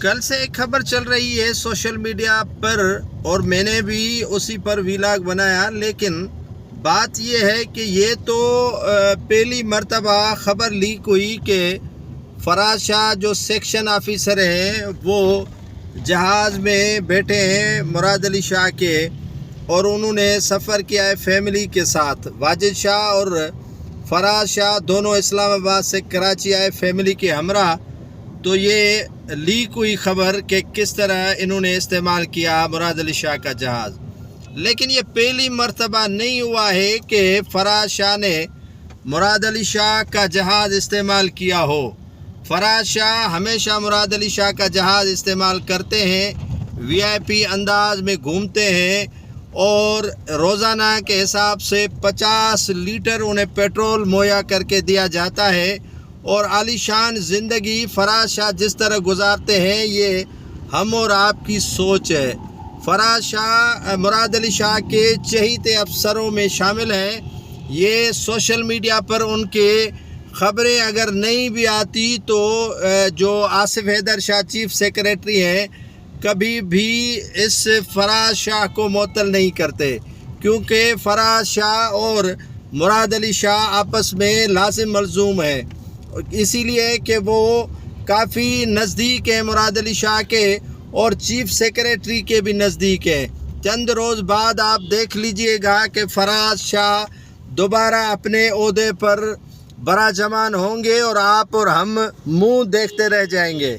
کل سے ایک خبر چل رہی ہے سوشل میڈیا پر اور میں نے بھی اسی پر ویلاگ بنایا، لیکن بات یہ ہے کہ یہ تو پہلی مرتبہ خبر لیک ہوئی کہ فراز شاہ جو سیکشن آفیسر ہیں وہ جہاز میں بیٹھے ہیں مراد علی شاہ کے، اور انہوں نے سفر کیا ہے فیملی کے ساتھ۔ واجد شاہ اور فراز شاہ دونوں اسلام آباد سے کراچی آئے فیملی کے ہمراہ۔ تو یہ لیک ہوئی خبر کہ کس طرح انہوں نے استعمال کیا مراد علی شاہ کا جہاز، لیکن یہ پہلی مرتبہ نہیں ہوا ہے کہ فراز شاہ نے مراد علی شاہ کا جہاز استعمال کیا ہو۔ فراز شاہ ہمیشہ مراد علی شاہ کا جہاز استعمال کرتے ہیں، وی آئی پی انداز میں گھومتے ہیں، اور روزانہ کے حساب سے 50 لیٹر انہیں پیٹرول مہیا کر کے دیا جاتا ہے، اور عالی شان زندگی فراز شاہ جس طرح گزارتے ہیں یہ ہم اور آپ کی سوچ ہے۔ فراز شاہ مراد علی شاہ کے چہیتے افسروں میں شامل ہیں۔ یہ سوشل میڈیا پر ان کے خبریں اگر نہیں بھی آتی تو جو آصف حیدر شاہ چیف سیکریٹری ہیں کبھی بھی اس فراز شاہ کو معطل نہیں کرتے، کیونکہ فراز شاہ اور مراد علی شاہ آپس میں لازم ملزوم ہیں، اسی لیے کہ وہ کافی نزدیک ہیں مراد علی شاہ کے، اور چیف سیکریٹری کے بھی نزدیک ہیں۔ چند روز بعد آپ دیکھ لیجئے گا کہ فراز شاہ دوبارہ اپنے عہدے پر براجمان ہوں گے اور آپ اور ہم منہ دیکھتے رہ جائیں گے۔